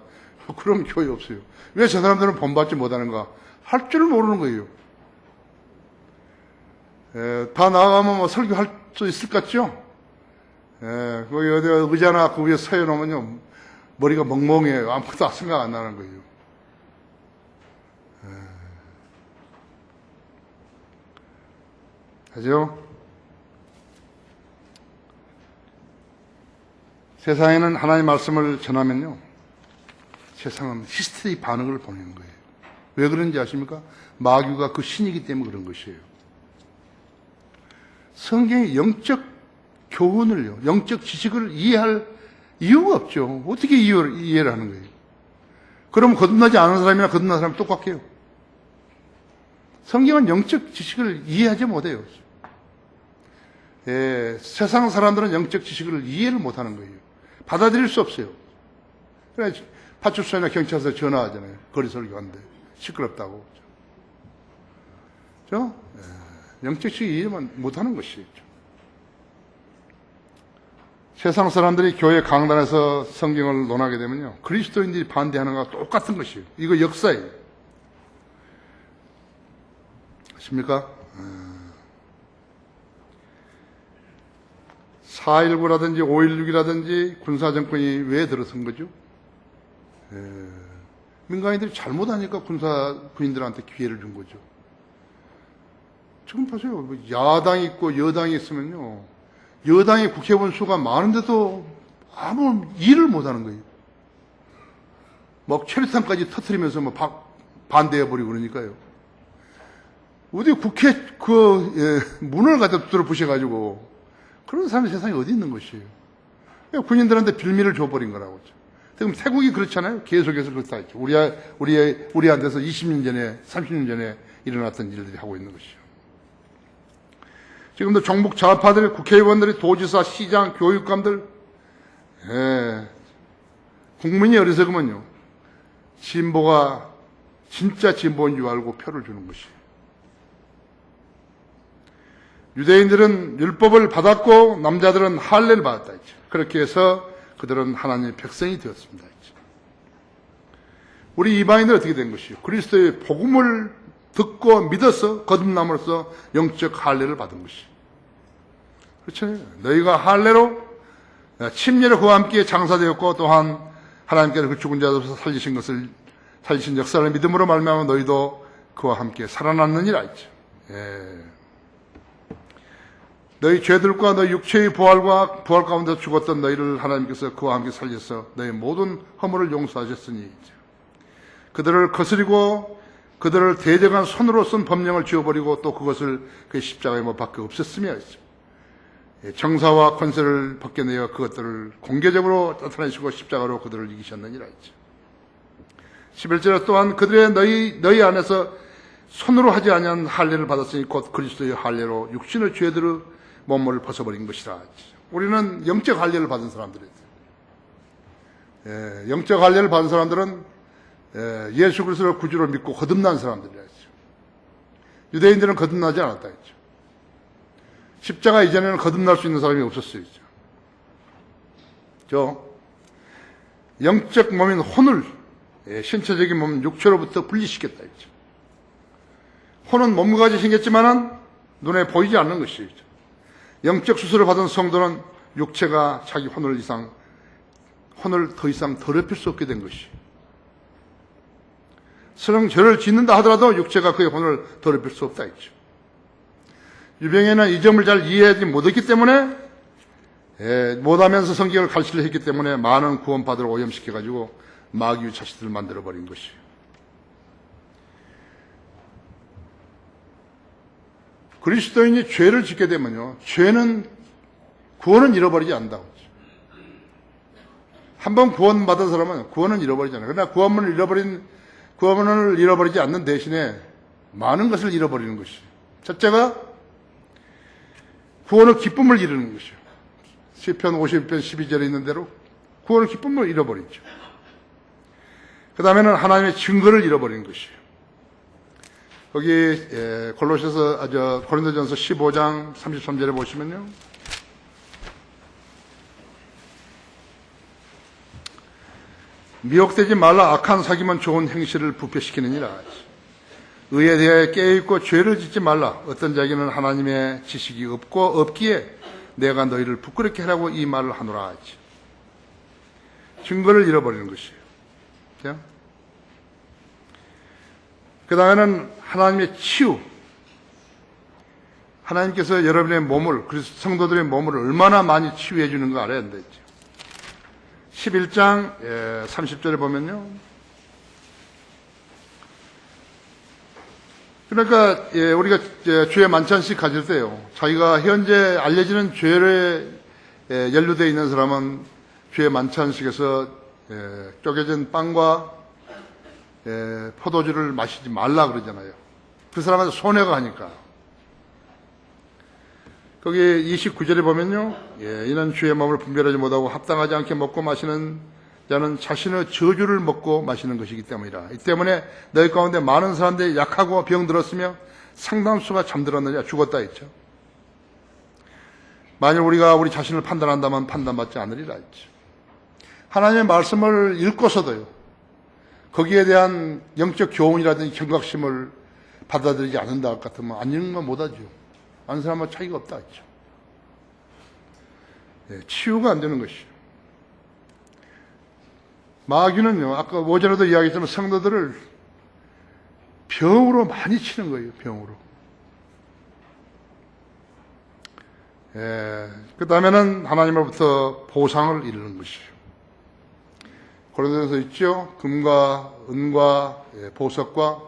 그런 교회 없어요. 왜 저 사람들은 본받지 못하는가? 할 줄을 모르는 거예요. 다 나가면 뭐 설교할 수 있을 것 같죠? 거기 어디 의자나 그 위에 서해놓으면요, 머리가 멍멍해요. 아무것도 생각 안 나는 거예요. 하죠? 세상에는 하나님의 말씀을 전하면요, 세상은 히스테리 반응을 보내는 거예요. 왜 그런지 아십니까? 마귀가 그 신이기 때문에 그런 것이에요. 성경의 영적 교훈을요, 영적 지식을 이해할 이유가 없죠. 어떻게 이해를 하는 거예요? 그럼 거듭나지 않은 사람이나 거듭난 사람이 똑같게요. 성경은 영적 지식을 이해하지 못해요. 세상 사람들은 영적 지식을 이해를 못하는 거예요. 받아들일 수 없어요. 그래, 파출소나 경찰서에 전화하잖아요. 거리 설교하는데 시끄럽다고. 영적 지식 이해만 못하는 것이죠. 세상 사람들이 교회 강단에서 성경을 논하게 되면요, 그리스도인들이 반대하는 것과 똑같은 것이에요. 이거 역사예요. 아십니까? 4.19라든지 5.16이라든지 군사정권이 왜 들어선 거죠? 민간인들이 잘못하니까 군인들한테 기회를 준 거죠. 지금 보세요. 야당이 있고 여당이 있으면요, 여당의 국회의원 수가 많은데도 아무 일을 못하는 거예요. 막 체류탄까지 터뜨리면서 뭐 반대해버리고 그러니까요. 어디 국회 문을 갖다 두드려 부셔가지고 그런 사람이 세상에 어디 있는 것이에요. 군인들한테 빌미를 줘버린 거라고. 지금 태국이 그렇잖아요. 계속해서 그렇다 했죠. 우리한테서 20년 전에, 30년 전에 일어났던 일들이 하고 있는 것이죠. 지금도 정북 좌파들, 국회의원들이, 도지사, 시장, 교육감들, 국민이 어리석으면요, 진보가 진짜 진보인 줄 알고 표를 주는 것이에요. 유대인들은 율법을 받았고 남자들은 할례를 받았다 했죠. 그렇게 해서 그들은 하나님의 백성이 되었습니다 했죠. 우리 이방인들 어떻게 된 것이요? 그리스도의 복음을 듣고 믿어서 거듭남으로써 영적 할례를 받은 것이. 그렇죠? 너희가 할례로 침례로 그와 함께 장사되었고 또한 하나님께서 그 죽은 자들에서 살리신 역사를 믿음으로 말미암아 너희도 그와 함께 살아났느니라 했죠. 너희 죄들과 너희 육체의 부활 가운데 죽었던 너희를 하나님께서 그와 함께 살려서 너희 모든 허물을 용서하셨으니 그들을 거스리고 그들을 대적한 손으로 쓴 법령을 지워버리고 또 그것을 그 십자가에 못 박혀 없앴으며 했죠. 정사와 권세를 벗겨내어 그것들을 공개적으로 나타내시고 십자가로 그들을 이기셨느니라 했죠. 11절에 또한 그들의 너희 안에서 손으로 하지 아니한 할례를 받았으니 곧 그리스도의 할례로 육신의 죄들의 몸을 벗어버린 것이라 했죠. 우리는 영적 할례를 받은 사람들이에요. 영적 할례를 받은 사람들은 예수 그리스도를 구주로 믿고 거듭난 사람들이라 했죠. 유대인들은 거듭나지 않았다 했죠. 십자가 이전에는 거듭날 수 있는 사람이 없었어요. 영적 몸인 혼을 신체적인 몸 육체로부터 분리시켰다 했죠. 혼은 몸같이 생겼지만은 눈에 보이지 않는 것이죠. 영적 수술을 받은 성도는 육체가 자기 혼을 더 이상 더럽힐 수 없게 된 것이죠. 설령 죄를 짓는다 하더라도 육체가 그의 혼을 더럽힐 수 없다 했죠. 유병에는 이 점을 잘 이해하지 못했기 때문에 못하면서 성경을 가르치려 했기 때문에 많은 구원받으러 오염시켜가지고 마귀의 자식들을 만들어버린 것이에요. 그리스도인이 죄를 짓게 되면요, 구원은 잃어버리지 않는다고. 한번 구원받은 사람은 구원은 잃어버리잖아요. 그러나 구원을 잃어버리지 않는 대신에 많은 것을 잃어버리는 것이에요. 첫째가 구원의 기쁨을 잃는 것이에요. 시편 52편 12절에 있는 대로 구원의 기쁨을 잃어버리죠. 그 다음에는 하나님의 증거를 잃어버리는 것이에요. 거기 고린도전서 15장 33절에 보시면요, 미혹되지 말라. 악한 사기만 좋은 행실을 부패시키느니라. 의에 대하여 깨어있고 죄를 짓지 말라. 어떤 자에게는 하나님의 지식이 없기에 내가 너희를 부끄럽게 하라고 이 말을 하노라 하지. 증거를 잃어버리는 것이에요. 그 다음에는 하나님의 치유. 하나님께서 여러분의 몸을, 그래서 성도들의 몸을 얼마나 많이 치유해 주는 거 알아야 된다 했죠. 11장 30절에 보면요, 그러니까 우리가 주의 만찬식 가질 때요, 자기가 현재 알려지는 죄에 연루되어 있는 사람은 주의 만찬식에서 쪼개진 빵과 포도주를 마시지 말라 그러잖아요. 그 사람한테 손해가 가니까. 거기 29절에 보면요, 이는 주의 몸을 분별하지 못하고 합당하지 않게 먹고 마시는 자는 자신의 저주를 먹고 마시는 것이기 때문이라. 이 때문에 너희 가운데 많은 사람들이 약하고 병들었으며 상당수가 잠들었느냐, 죽었다 했죠. 만일 우리가 우리 자신을 판단한다면 판단받지 않으리라 했죠. 하나님의 말씀을 읽고서도요, 거기에 대한 영적 교훈이라든지 경각심을 받아들이지 않는다 할 것 같으면 안 읽으면 못하죠. 아는 사람은 차이가 없다 했죠. 치유가 안 되는 것이죠. 마귀는요, 아까 오전에도 이야기했지만 성도들을 병으로 많이 치는 거예요. 병으로. 그 다음에는 하나님으로부터 보상을 이루는 것이죠. 고린도전서 있죠. 금과 은과 보석과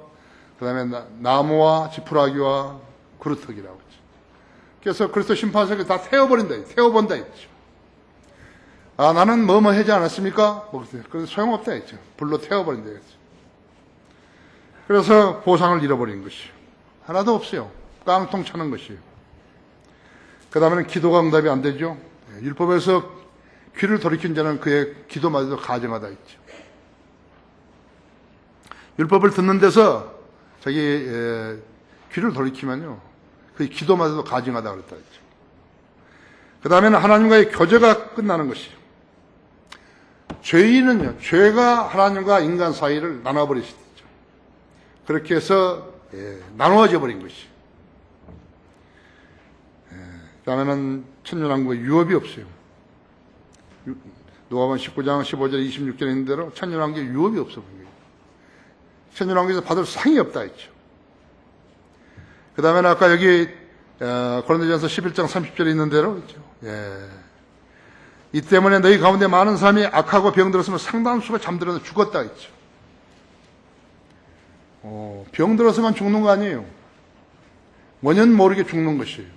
그 다음에 나무와 지푸라기와 그루터기라고 했죠. 그래서 그리스도 심판석에 다 태워본다 했죠. 아, 나는 뭐뭐 하지 않았습니까? 그래서 소용없다 했죠. 불로 태워버린다 했죠. 그래서 보상을 잃어버린 것이요. 하나도 없어요. 깡통 차는 것이요. 그 다음에는 기도가 응답이 안 되죠. 율법에서 귀를 돌이킨 자는 그의 기도마저도 가증하다 했죠. 율법을 듣는 데서 자기 귀를 돌이키면요, 그의 기도마저도 가증하다 그랬다 했죠. 그 다음에는 하나님과의 교제가 끝나는 것이요. 죄인은요, 죄가 하나님과 인간 사이를 나눠버리시죠. 그렇게 해서 나누어져 버린 것이. 그 다음에는 천년왕국에 유업이 없어요. 누가복음 19장 15절 26절에 있는 대로 천년왕국에 유업이 없어 보인 거예요. 천년왕국에서 받을 상이 없다 했죠. 그 다음에는 아까 여기 고린도전서 11장 30절에 있는 대로 있죠. 이 때문에 너희 가운데 많은 사람이 악하고 병들었으면 상당수가 잠들어서 죽었다 했죠. 병들어서만 죽는 거 아니에요. 원인 모르게 죽는 것이에요.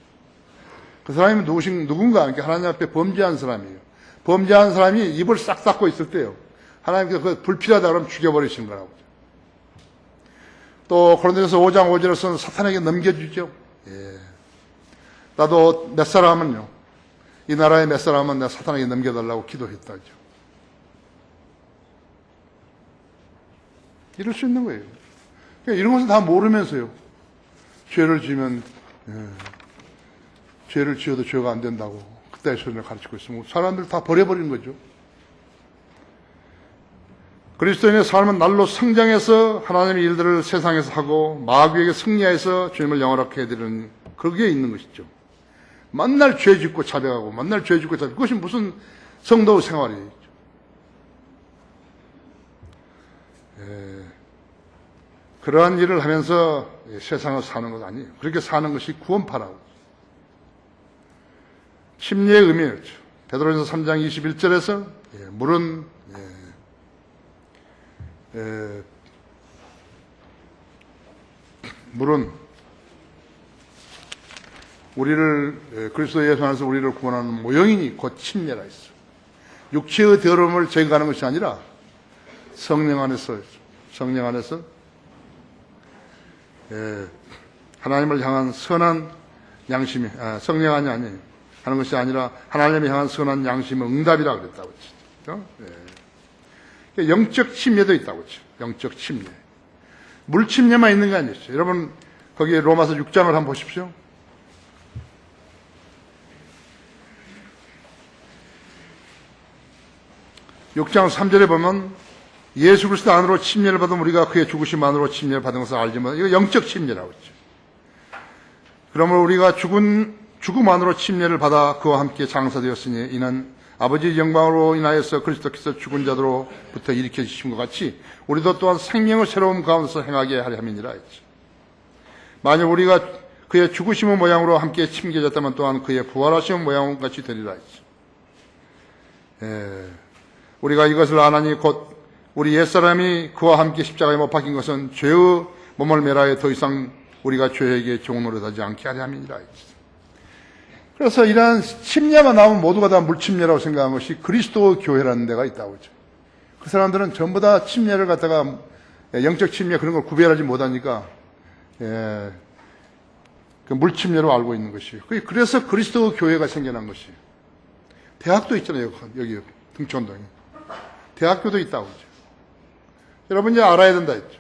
그 사람이 누군가, 그러니까 하나님 앞에 범죄한 사람이에요. 범죄한 사람이 입을 싹 닫고 있을 때요. 하나님께서 그 불필요하다 그러면 죽여버리시는 거라고. 또 고린도전서 5장 5절에서는 사탄에게 넘겨주죠. 나도 몇 사람은요, 이 나라의 몇 사람은 내가 사탄에게 넘겨달라고 기도했다죠. 이럴 수 있는 거예요. 그러니까 이런 것을 다 모르면서요, 죄를 지으면 죄를 지어도 죄가 안 된다고 그따위 소리를 가르치고 있으면 사람들 다 버려버리는 거죠. 그리스도인의 삶은 날로 성장해서 하나님의 일들을 세상에서 하고 마귀에게 승리해서 주님을 영원하게 해드리는 그게 있는 것이죠. 만날 죄 짓고 자백하고 만날 죄 짓고 자백하고 그것이 무슨 성도 생활이에요. 그러한 일을 하면서 세상을 사는 것 아니에요. 그렇게 사는 것이 구원파라고. 침례의 의미였죠. 베드로전서 3장 21절에서 물은 우리를 그리스도 예수 안에서 우리를 구원하는 모형이니 곧 침례라 했어. 육체의 더러움을 제거하는 것이 아니라 성령 안에서 하나님을 향한 선한 양심이 성령 아니에요. 하는 것이 아니라 하나님을 향한 선한 양심의 응답이라고 그랬다고 했죠. 영적 침례도 있다고 했죠. 영적 침례. 물 침례만 있는 게 아니었죠. 여러분 거기 로마서 6장을 한번 보십시오. 6장 3절에 보면 예수 그리스도 안으로 침례를 받은 우리가 그의 죽으심 안으로 침례를 받은 것을 알지만 이거 영적 침례라고 했죠. 그러므로 우리가 죽음 안으로 침례를 받아 그와 함께 장사되었으니 이는 아버지의 영광으로 인하여서 그리스도께서 죽은 자들로부터 일으켜 주신 것 같이 우리도 또한 생명의 새로움 가운데서 행하게 하려 함이니라 했죠. 만약 우리가 그의 죽으심의 모양으로 함께 침겨졌다면 또한 그의 부활하심의 모양같이 되리라 했죠. 우리가 이것을 아나니 곧 우리 옛사람이 그와 함께 십자가에 못 박힌 것은 죄의 몸을 매라해 더 이상 우리가 죄에게 종노릇 하지 않게 하려 함이니라 했죠. 그래서 이러한 침례가 나오면 모두가 다 물침례라고 생각한 것이 그리스도 교회라는 데가 있다고 하죠. 그 사람들은 전부 다 침례를 갖다가 영적 침례 그런 걸 구별하지 못하니까 그 물침례로 알고 있는 것이에요. 그래서 그리스도 교회가 생겨난 것이에요. 대학도 있잖아요. 여기 등촌동에. 대학교도 있다고 하죠. 여러분 이제 알아야 된다 했죠.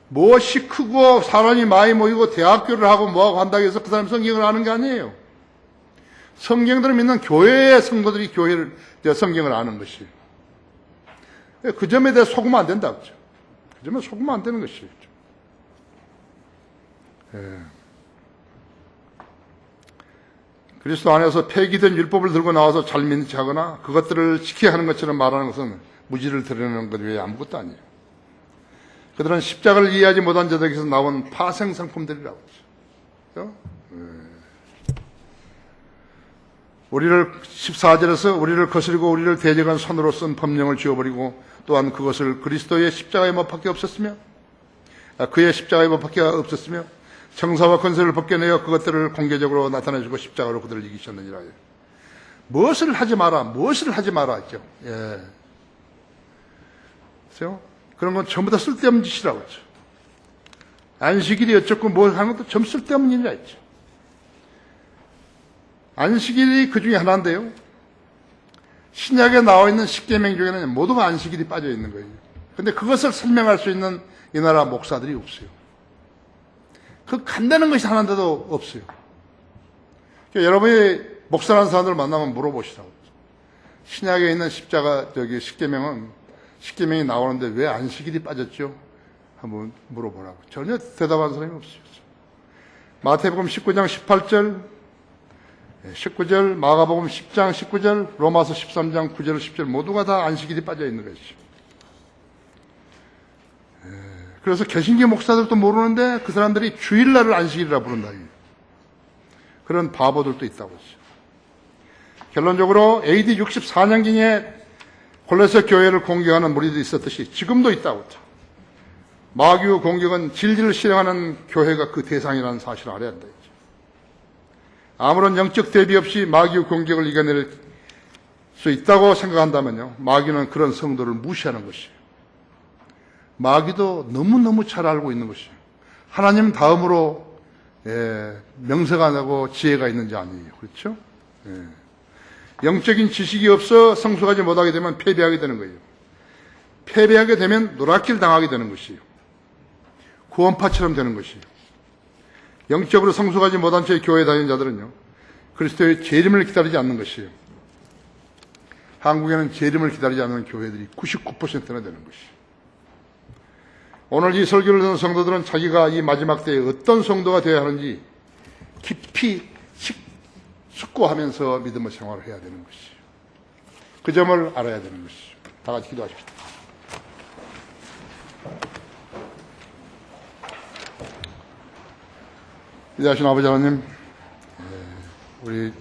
무엇이 크고 사람이 많이 모이고 대학교를 하고 뭐하고 한다고 해서 그 사람 성경을 아는 게 아니에요. 성경들을 믿는 교회의 성도들이 성경을 아는 것이에요. 그 점에 대해 속으면 안 된다 그죠. 그 점에 속으면 안 되는 것이죠. 그리스도 안에서 폐기된 율법을 들고 나와서 잘 믿는 척하거나 그것들을 지켜야 하는 것처럼 말하는 것은 무지를 드러내는 것 외에 아무것도 아니에요. 그들은 십자가를 이해하지 못한 자들에게서 나온 파생 상품들이라고 하죠. 우리를 14절에서 우리를 거스리고 우리를 대적한 손으로 쓴 법령을 지워버리고 또한 그것을 그리스도의 십자가에 못 박혀 없었으며 그의 십자가에 못 박혀 없었으며 정사와 권세를 벗겨내어 그것들을 공개적으로 나타내주고 십자가로 그들을 이기셨느니라. 무엇을 하지 마라 했죠. 그래서 그런 건 전부 다 쓸데없는 짓이라고 했죠. 안식일이 어쩌고 뭘 하는 것도 전부 쓸데없는 일이라 했죠. 안식일이 그 중에 하나인데요. 신약에 나와 있는 십계명 중에는 모두가 안식일이 빠져 있는 거예요. 근데 그것을 설명할 수 있는 이 나라 목사들이 없어요. 그 간다는 것이 하나인데도 없어요. 그러니까 여러분이 목사라는 사람들 만나면 물어보시라고. 신약에 있는 십계명이 나오는데 왜 안식일이 빠졌죠? 한번 물어보라고. 전혀 대답하는 사람이 없어요. 마태복음 19장 18절, 19절, 마가복음 10장 19절, 로마서 13장 9절 10절 모두가 다 안식일이 빠져 있는 것이죠. 그래서 개신교 목사들도 모르는데 그 사람들이 주일날을 안식일이라 부른다. 그런 바보들도 있다고 했어요. 결론적으로 AD 64년경에 골로새 교회를 공격하는 무리들이 있었듯이 지금도 있다고 했죠. 마귀의 공격은 진리를 실행하는 교회가 그 대상이라는 사실을 알아야 한다. 아무런 영적 대비 없이 마귀의 공격을 이겨낼 수 있다고 생각한다면요, 마귀는 그런 성도를 무시하는 것이에요. 마귀도 너무너무 잘 알고 있는 것이에요. 하나님 다음으로 명세가 나고 지혜가 있는지 아니에요. 그렇죠? 영적인 지식이 없어 성숙하지 못하게 되면 패배하게 되는 거예요. 패배하게 되면 노랗길 당하게 되는 것이에요. 구원파처럼 되는 것이에요. 영적으로 성숙하지 못한 채 교회에 다니는 자들은요, 그리스도의 재림을 기다리지 않는 것이에요. 한국에는 재림을 기다리지 않는 교회들이 99%나 되는 것이에요. 오늘 이 설교를 듣는 성도들은 자기가 이 마지막 때에 어떤 성도가 되어야 하는지 깊이 숙고하면서 믿음의 생활을 해야 되는 것이에요. 그 점을 알아야 되는 것이죠. 다 같이 기도하십시다. 위대하신 아버지 하나님, 우리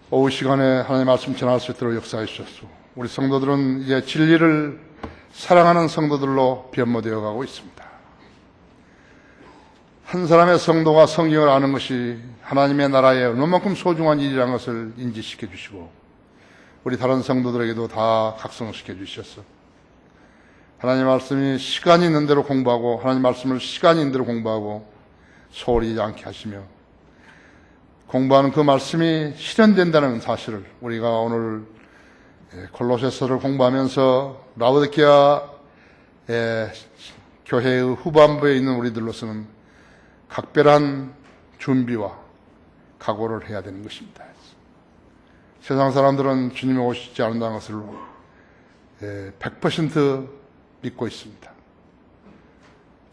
오후 시간에 하나님의 말씀 전할 수 있도록 역사해 주셨소. 우리 성도들은 이제 진리를 사랑하는 성도들로 변모되어 가고 있습니다. 한 사람의 성도가 성경을 아는 것이 하나님의 나라에 얼마만큼 소중한 일이라는 것을 인지시켜 주시고, 우리 다른 성도들에게도 다 각성시켜 주셨어. 하나님 말씀이 시간이 있는 대로 공부하고, 하나님 말씀을 시간이 있는 대로 공부하고 소홀히 않게 하시며, 공부하는 그 말씀이 실현된다는 사실을 우리가 오늘 골로새서를 공부하면서 라오디게아 교회의 후반부에 있는 우리들로서는 각별한 준비와 각오를 해야 되는 것입니다. 세상 사람들은 주님이 오시지 않는다는 것을 100% 믿고 있습니다.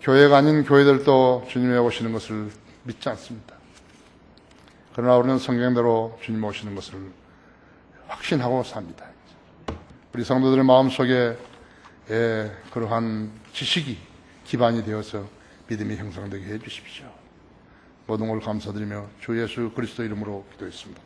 교회가 아닌 교회들도 주님이 오시는 것을 믿지 않습니다. 그러나 우리는 성경대로 주님 오시는 것을 확신하고 삽니다. 우리 성도들의 마음속에 그러한 지식이 기반이 되어서 믿음이 형성되게 해 주십시오. 모든 걸 감사드리며 주 예수 그리스도 이름으로 기도했습니다.